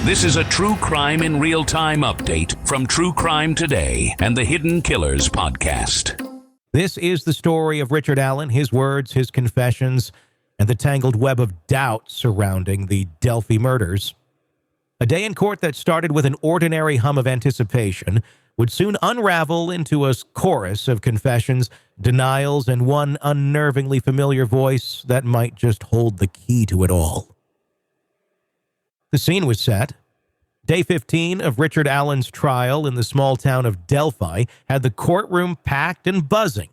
This is a True Crime in Real Time update from True Crime Today and the Hidden Killers podcast. This is the story of Richard Allen, his words, his confessions, and the tangled web of doubt surrounding the Delphi murders. A day in court that started with an ordinary hum of anticipation would soon unravel into a chorus of confessions, denials, and one unnervingly familiar voice that might just hold the key to it all. The scene was set. Day 15 of Richard Allen's trial in the small town of Delphi had the courtroom packed and buzzing.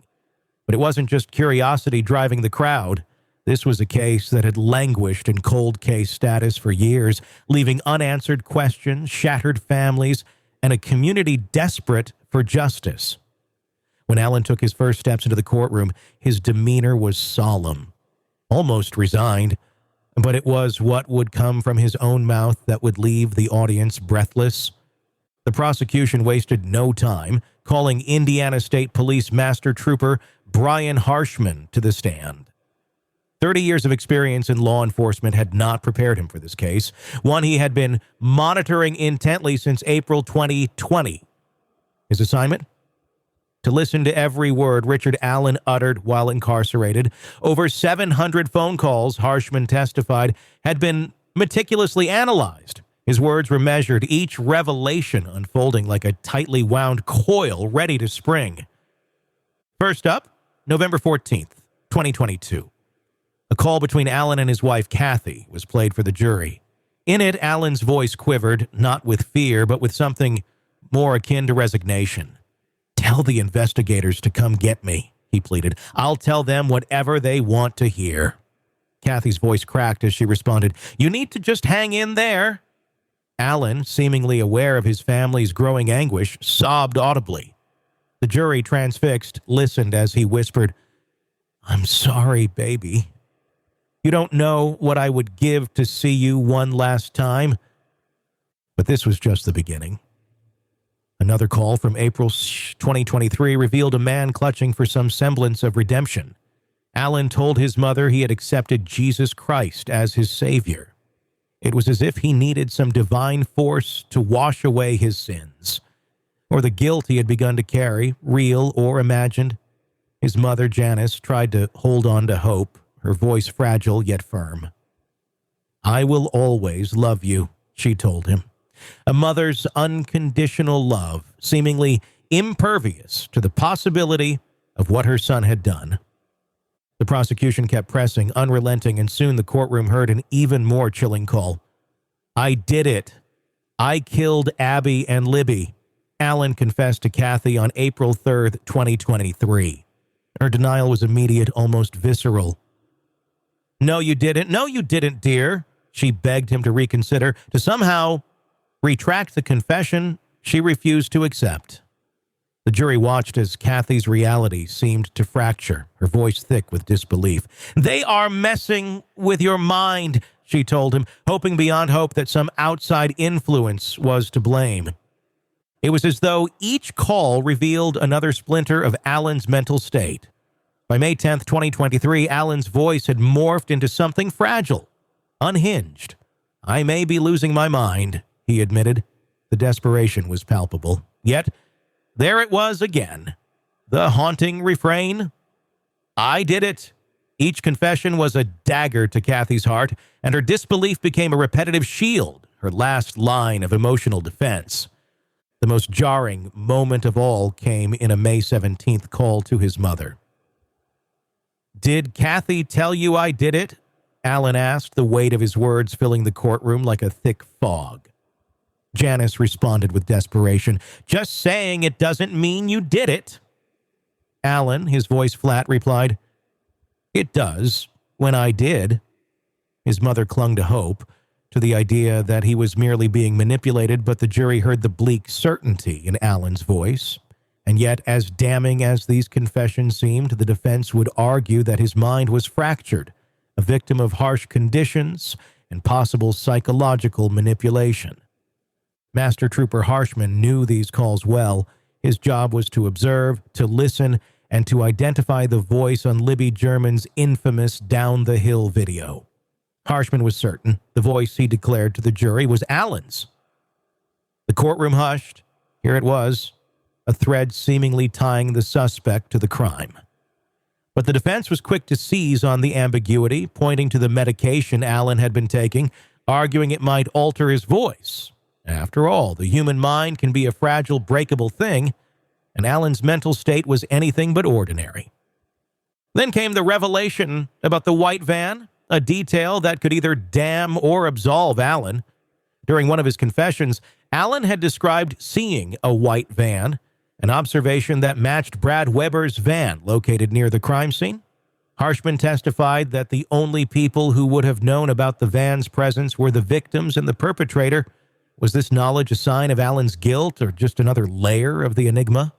But it wasn't just curiosity driving the crowd. This was a case that had languished in cold case status for years, leaving unanswered questions, shattered families, and a community desperate for justice. When Allen took his first steps into the courtroom, his demeanor was solemn, almost resigned. But it was what would come from his own mouth that would leave the audience breathless. The prosecution wasted no time, calling Indiana State Police Master Trooper Brian Harshman to the stand. 30 years of experience in law enforcement had not prepared him for this case, one he had been monitoring intently since April 2020. His assignment? To listen to every word Richard Allen uttered while incarcerated. Over 700 phone calls, Harshman testified, had been meticulously analyzed. His words were measured, each revelation unfolding like a tightly wound coil ready to spring. First up, November 14th, 2022. A call between Allen and his wife, Kathy, was played for the jury. In it, Allen's voice quivered, not with fear, but with something more akin to resignation. "Tell the investigators to come get me," he pleaded. "I'll tell them whatever they want to hear." Kathy's voice cracked as she responded, "You need to just hang in there." Allen, seemingly aware of his family's growing anguish, sobbed audibly. The jury, transfixed, listened as he whispered, "I'm sorry, baby. You don't know what I would give to see you one last time." But this was just the beginning. Another call from April 2023 revealed a man clutching for some semblance of redemption. Allen told his mother he had accepted Jesus Christ as his Savior. It was as if he needed some divine force to wash away his sins, or the guilt he had begun to carry, real or imagined. His mother, Janice, tried to hold on to hope, her voice fragile yet firm. "I will always love you," she told him. A mother's unconditional love, seemingly impervious to the possibility of what her son had done. The prosecution kept pressing, unrelenting, and soon the courtroom heard an even more chilling call. "I did it. I killed Abby and Libby," Allen confessed to Kathy on April 3rd, 2023. Her denial was immediate, almost visceral. "No, you didn't. No, you didn't, dear." She begged him to reconsider, to somehow retract the confession she refused to accept. The jury watched as Kathy's reality seemed to fracture, her voice thick with disbelief. "They are messing with your mind," she told him, hoping beyond hope that some outside influence was to blame. It was as though each call revealed another splinter of Allen's mental state. By May 10th, 2023, Allen's voice had morphed into something fragile, unhinged. "I may be losing my mind," he admitted. The desperation was palpable. Yet, there it was again. The haunting refrain. "I did it." Each confession was a dagger to Kathy's heart, and her disbelief became a repetitive shield, her last line of emotional defense. The most jarring moment of all came in a May 17th call to his mother. "Did Kathy tell you I did it?" Allen asked, the weight of his words filling the courtroom like a thick fog. Janice responded with desperation. "Just saying it doesn't mean you did it." Allen, his voice flat, replied, "It does, when I did." His mother clung to hope, to the idea that he was merely being manipulated, but the jury heard the bleak certainty in Allen's voice. And yet, as damning as these confessions seemed, the defense would argue that his mind was fractured, a victim of harsh conditions and possible psychological manipulation. Master Trooper Harshman knew these calls well. His job was to observe, to listen, and to identify the voice on Libby German's infamous Down the Hill video. Harshman was certain the voice he declared to the jury was Allen's. The courtroom hushed. Here it was, a thread seemingly tying the suspect to the crime. But the defense was quick to seize on the ambiguity, pointing to the medication Allen had been taking, arguing it might alter his voice. After all, the human mind can be a fragile, breakable thing, and Allen's mental state was anything but ordinary. Then came the revelation about the white van, a detail that could either damn or absolve Allen. During one of his confessions, Allen had described seeing a white van, an observation that matched Brad Weber's van located near the crime scene. Harshman testified that the only people who would have known about the van's presence were the victims and the perpetrator. Was this knowledge a sign of Allen's guilt or just another layer of the enigma?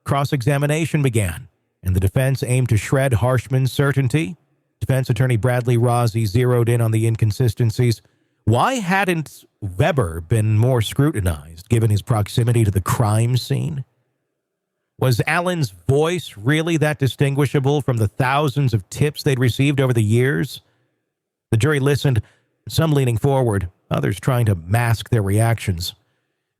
Cross-examination began, and the defense aimed to shred Harshman's certainty. Defense attorney Bradley Rossi zeroed in on the inconsistencies. Why hadn't Weber been more scrutinized, given his proximity to the crime scene? Was Allen's voice really that distinguishable from the thousands of tips they'd received over the years? The jury listened, some leaning forward, others trying to mask their reactions.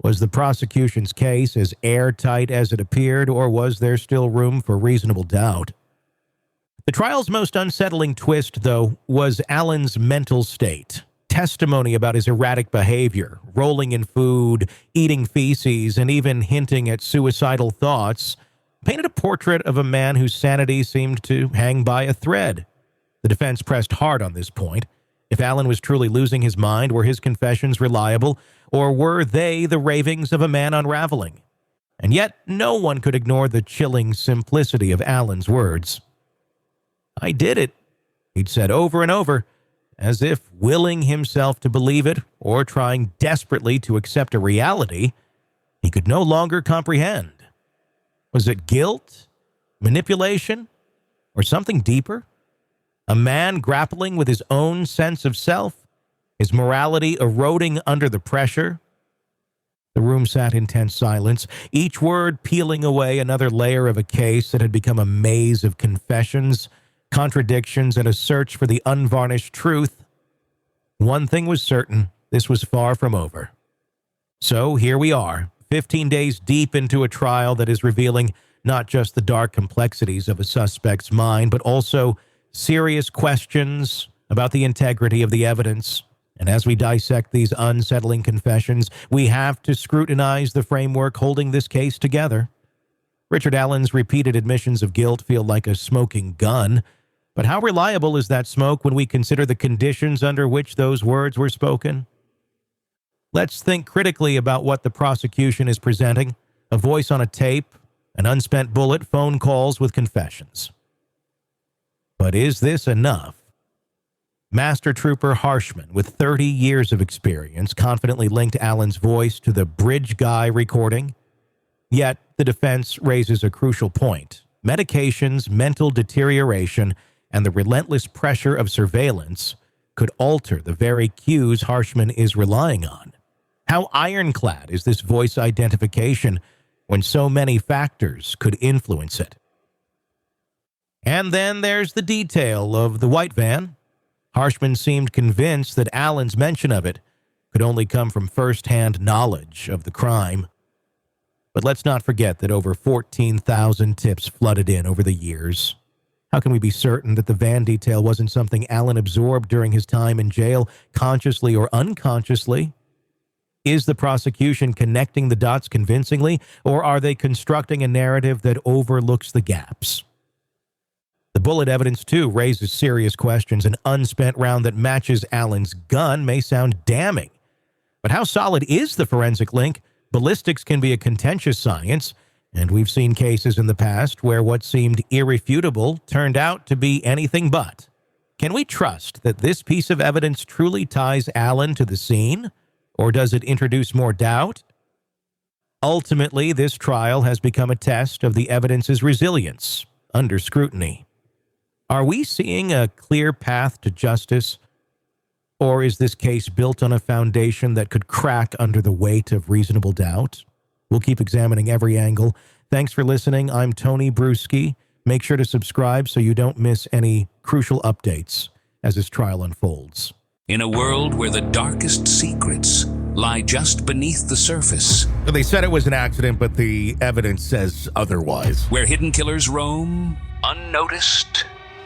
Was the prosecution's case as airtight as it appeared, or was there still room for reasonable doubt? The trial's most unsettling twist, though, was Allen's mental state. Testimony about his erratic behavior, rolling in food, eating feces, and even hinting at suicidal thoughts, painted a portrait of a man whose sanity seemed to hang by a thread. The defense pressed hard on this point. If Allen was truly losing his mind, were his confessions reliable, or were they the ravings of a man unraveling? And yet, no one could ignore the chilling simplicity of Allen's words. "I did it," he'd said over and over, as if willing himself to believe it or trying desperately to accept a reality he could no longer comprehend. Was it guilt, manipulation, or something deeper? A man grappling with his own sense of self, his morality eroding under the pressure? The room sat in tense silence, each word peeling away another layer of a case that had become a maze of confessions, contradictions, and a search for the unvarnished truth. One thing was certain, this was far from over. So here we are, 15 days deep into a trial that is revealing not just the dark complexities of a suspect's mind, but also serious questions about the integrity of the evidence. And as we dissect these unsettling confessions, we have to scrutinize the framework holding this case together. Richard Allen's repeated admissions of guilt feel like a smoking gun, but how reliable is that smoke when we consider the conditions under which those words were spoken? Let's think critically about what the prosecution is presenting: a voice on a tape, an unspent bullet, phone calls with confessions. But is this enough? Master Trooper Harshman, with 30 years of experience, confidently linked Allen's voice to the Bridge Guy recording. Yet, the defense raises a crucial point. Medications, mental deterioration, and the relentless pressure of surveillance could alter the very cues Harshman is relying on. How ironclad is this voice identification when so many factors could influence it? And then there's the detail of the white van. Harshman seemed convinced that Allen's mention of it could only come from first-hand knowledge of the crime. But let's not forget that over 14,000 tips flooded in over the years. How can we be certain that the van detail wasn't something Allen absorbed during his time in jail, consciously or unconsciously? Is the prosecution connecting the dots convincingly, or are they constructing a narrative that overlooks the gaps? The bullet evidence, too, raises serious questions. An unspent round that matches Allen's gun may sound damning. But how solid is the forensic link? Ballistics can be a contentious science, and we've seen cases in the past where what seemed irrefutable turned out to be anything but. Can we trust that this piece of evidence truly ties Allen to the scene, or does it introduce more doubt? Ultimately, this trial has become a test of the evidence's resilience under scrutiny. Are we seeing a clear path to justice, or is this case built on a foundation that could crack under the weight of reasonable doubt? We'll keep examining every angle. Thanks for listening. I'm Tony Brueski. Make sure to subscribe so you don't miss any crucial updates as this trial unfolds. In a world where the darkest secrets lie just beneath the surface. They said it was an accident, but the evidence says otherwise. Where hidden killers roam, unnoticed,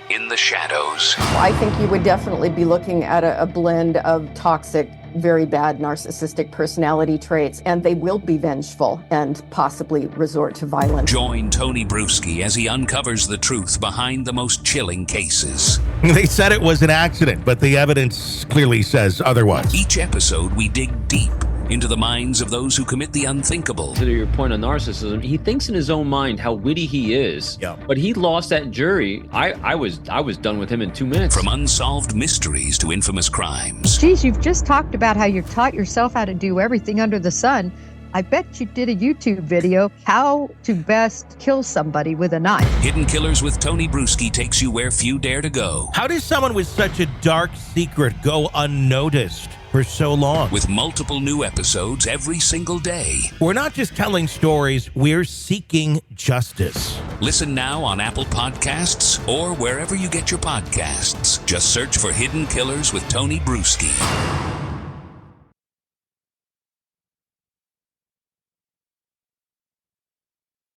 in the shadows. I think you would definitely be looking at a blend of toxic, very bad narcissistic personality traits, and they will be vengeful and possibly resort to violence. Join Tony Brueski as he uncovers the truth behind the most chilling cases. They said it was an accident, but the evidence clearly says otherwise. Each episode, we dig deep into the minds of those who commit the unthinkable. To your point on narcissism, he thinks in his own mind how witty he is. Yeah. But he lost that jury. I was done with him in 2 minutes. From unsolved mysteries to infamous crimes. Geez, you've just talked about how you taught yourself how to do everything under the sun. I bet you did a YouTube video, how to best kill somebody with a knife. Hidden Killers with Tony Brueski takes you where few dare to go. How does someone with such a dark secret go unnoticed for so long? With multiple new episodes every single day. We're not just telling stories, we're seeking justice. Listen now on Apple Podcasts or wherever you get your podcasts. Just search for Hidden Killers with Tony Brueski.